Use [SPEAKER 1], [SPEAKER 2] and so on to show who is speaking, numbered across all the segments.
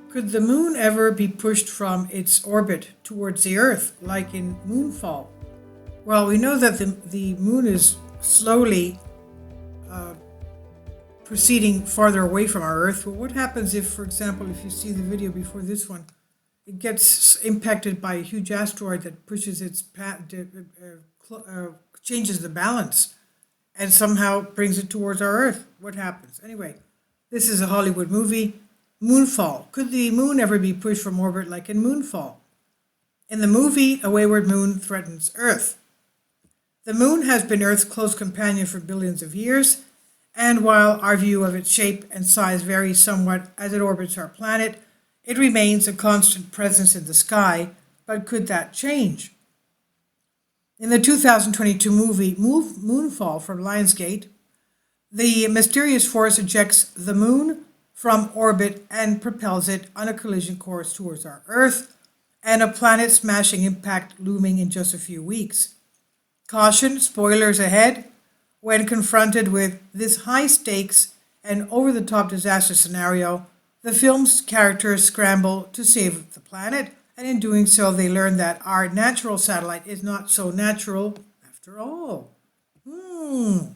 [SPEAKER 1] Could the moon ever be pushed from its orbit towards the Earth, like in Moonfall? Well, we know that the moon is slowly uh, proceeding farther away from our Earth. But what happens if, for example, if you see the video before this one, it gets impacted by a huge asteroid that pushes its path, changes the balance, and somehow brings it towards our Earth? What happens? Anyway, this is a Hollywood movie. Moonfall. Could the moon ever be pushed from orbit like in Moonfall? In the movie, a wayward moon threatens Earth. The moon has been Earth's close companion for billions of years, and while our view of its shape and size varies somewhat as it orbits our planet, it remains a constant presence in the sky. But could that change? In the 2022 movie Moonfall from Lionsgate, the mysterious force ejects the moon from orbit and propels it on a collision course towards our Earth, and a planet-smashing impact looming in just a few weeks. Caution, spoilers ahead, when confronted with this high-stakes and over-the-top disaster scenario, the film's characters scramble to save the planet, and in doing so they learn that our natural satellite is not so natural after all. The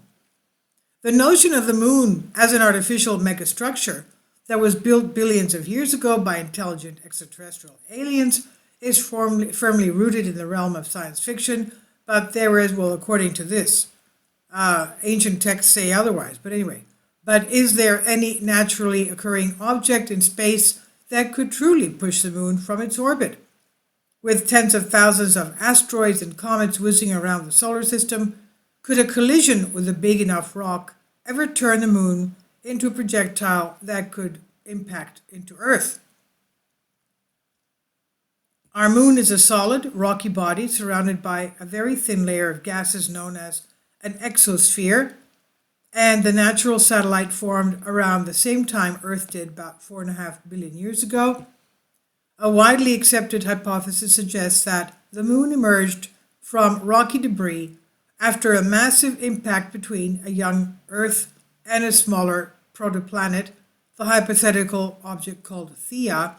[SPEAKER 1] notion of the moon as an artificial megastructure that was built billions of years ago by intelligent extraterrestrial aliens is firmly rooted in the realm of science fiction, but there is, well, according to this, ancient texts say otherwise. But anyway, but is there any naturally occurring object in space that could truly push the moon from its orbit? With tens of thousands of asteroids and comets whizzing around the solar system, could a collision with a big enough rock ever turn the moon into a projectile that could impact into Earth? Our moon is a solid, rocky body surrounded by a very thin layer of gases known as an exosphere, and the natural satellite formed around the same time Earth did, about 4.5 billion years ago. A widely accepted hypothesis suggests that the moon emerged from rocky debris after a massive impact between a young Earth and a smaller protoplanet, the hypothetical object called Theia.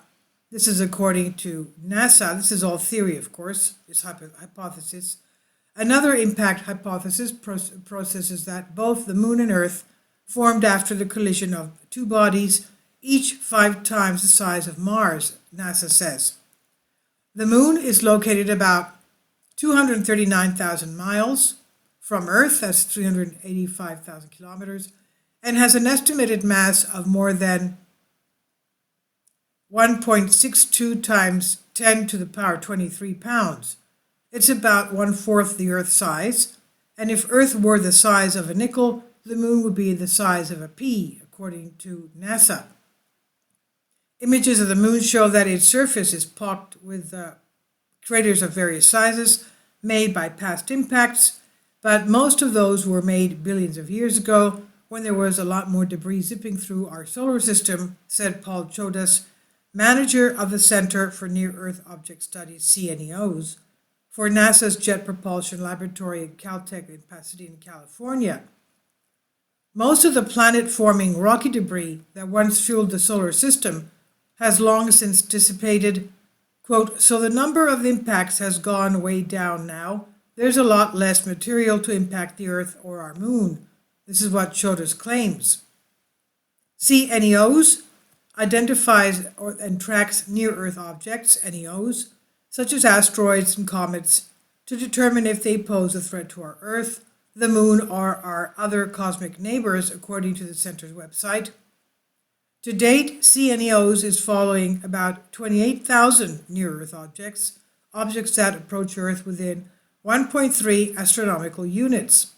[SPEAKER 1] This is according to NASA. This is all theory, of course, this hypothesis. Another impact hypothesis processes that both the moon and Earth formed after the collision of two bodies, each 5 times the size of Mars, NASA says. The moon is located about 239,000 miles from Earth, that's 385,000 kilometers, and has an estimated mass of more than 1.62 times 10 to the power 23 pounds. It's about 1/4 the Earth's size, and if Earth were the size of a nickel, the moon would be the size of a pea, according to NASA. Images of the moon show that its surface is pocked with craters of various sizes made by past impacts, but most of those were made billions of years ago, when there was a lot more debris zipping through our solar system, said Paul Chodas, manager of the Center for Near-Earth Object Studies, CNEOs, for NASA's Jet Propulsion Laboratory at Caltech in Pasadena, California. Most of the planet-forming rocky debris that once fueled the solar system has long since dissipated. Quote, so the number of impacts has gone way down now. There's a lot less material to impact the Earth or our moon. This is what Chodas claims. CNEOs identifies and tracks near-Earth objects, NEOs, such as asteroids and comets, to determine if they pose a threat to our Earth, the moon, or our other cosmic neighbors, according to the center's website. To date, CNEOs is following about 28,000 near-Earth objects that approach Earth within 1.3 astronomical units.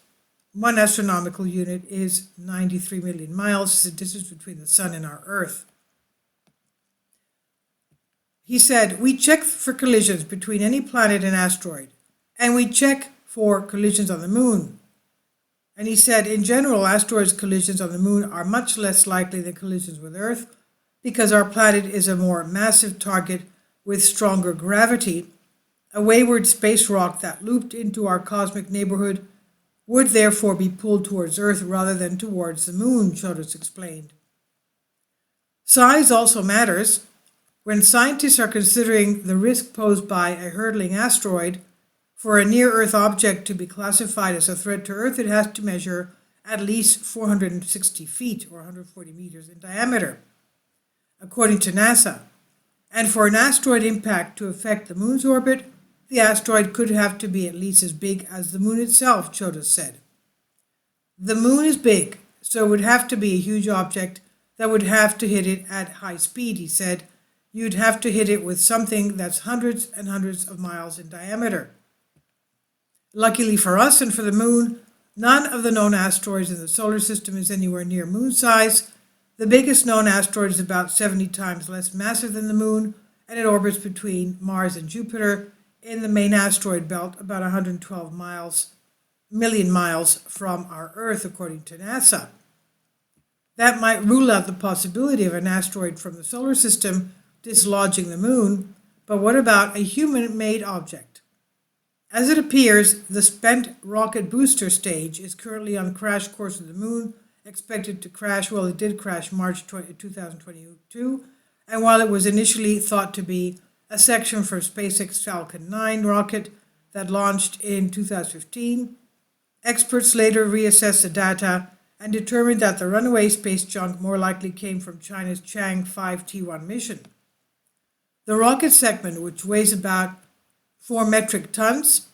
[SPEAKER 1] 1 astronomical unit is 93 million miles, is the distance between the Sun and our Earth. He said, we check for collisions between any planet and asteroid, and we check for collisions on the moon. And he said, in general, asteroids collisions on the moon are much less likely than collisions with Earth, because our planet is a more massive target with stronger gravity. A wayward space rock that looped into our cosmic neighborhood would therefore be pulled towards Earth rather than towards the moon, Chodas explained. Size also matters. When scientists are considering the risk posed by a hurtling asteroid, for a near-Earth object to be classified as a threat to Earth, it has to measure at least 460 feet or 140 meters in diameter, according to NASA. And for an asteroid impact to affect the Moon's orbit, the asteroid could have to be at least as big as the Moon itself, Chodas said. The Moon is big, so it would have to be a huge object that would have to hit it at high speed, he said. You'd have to hit it with something that's hundreds and hundreds of miles in diameter. Luckily for us and for the Moon, none of the known asteroids in the solar system is anywhere near Moon size. The biggest known asteroid is about 70 times less massive than the Moon, and it orbits between Mars and Jupiter in the main asteroid belt, about 112 million miles from our Earth, according to NASA. That might rule out the possibility of an asteroid from the solar system dislodging the Moon, but what about a human-made object? As it appears, the spent rocket booster stage is currently on crash course with the Moon, expected to crash. Well, it did crash March 2022, and while it was initially thought to be a section for SpaceX Falcon 9 rocket that launched in 2015, experts later reassessed the data and determined that the runaway space junk more likely came from China's Chang'e 5 T1 mission. The rocket segment, which weighs about 4 metric tons,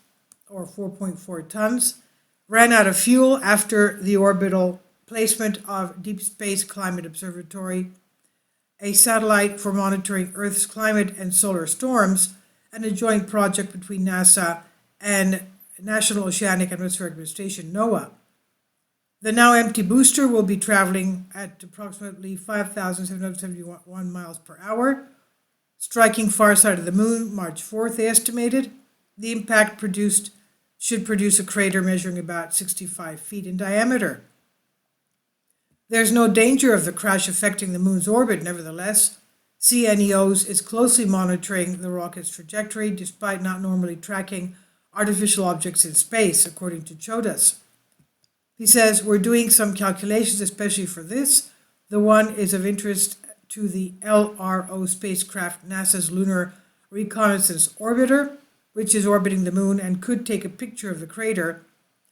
[SPEAKER 1] or 4.4 tons, ran out of fuel after the orbital placement of Deep Space Climate Observatory, a satellite for monitoring Earth's climate and solar storms, and a joint project between NASA and National Oceanic and Atmospheric Administration, NOAA. The now empty booster will be traveling at approximately 5,771 miles per hour, striking far side of the Moon March 4th, they estimated. The impact should produce a crater measuring about 65 feet in diameter. There's no danger of the crash affecting the Moon's orbit, nevertheless. CNEOs is closely monitoring the rocket's trajectory despite not normally tracking artificial objects in space, according to Chodas. He says, we're doing some calculations, especially for this. The one is of interest to the LRO spacecraft, NASA's Lunar Reconnaissance Orbiter, which is orbiting the Moon and could take a picture of the crater.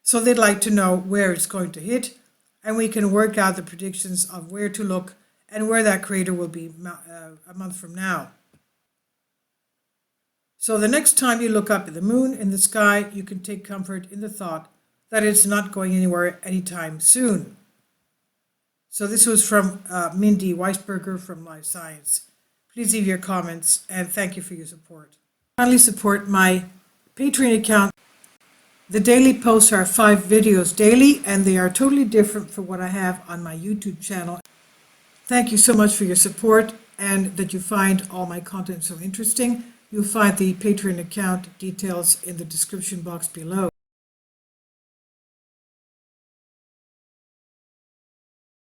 [SPEAKER 1] So they'd like to know where it's going to hit, and we can work out the predictions of where to look and where that crater will be a month from now. So the next time you look up at the Moon in the sky, you can take comfort in the thought that it's not going anywhere anytime soon. So this was from Mindy Weisberger from Live Science. Please leave your comments, and thank you for your support. Kindly support my Patreon account. The daily posts are 5 videos daily, and they are totally different from what I have on my YouTube channel. Thank you so much for your support and that you find all my content so interesting. You'll find the Patreon account details in the description box below.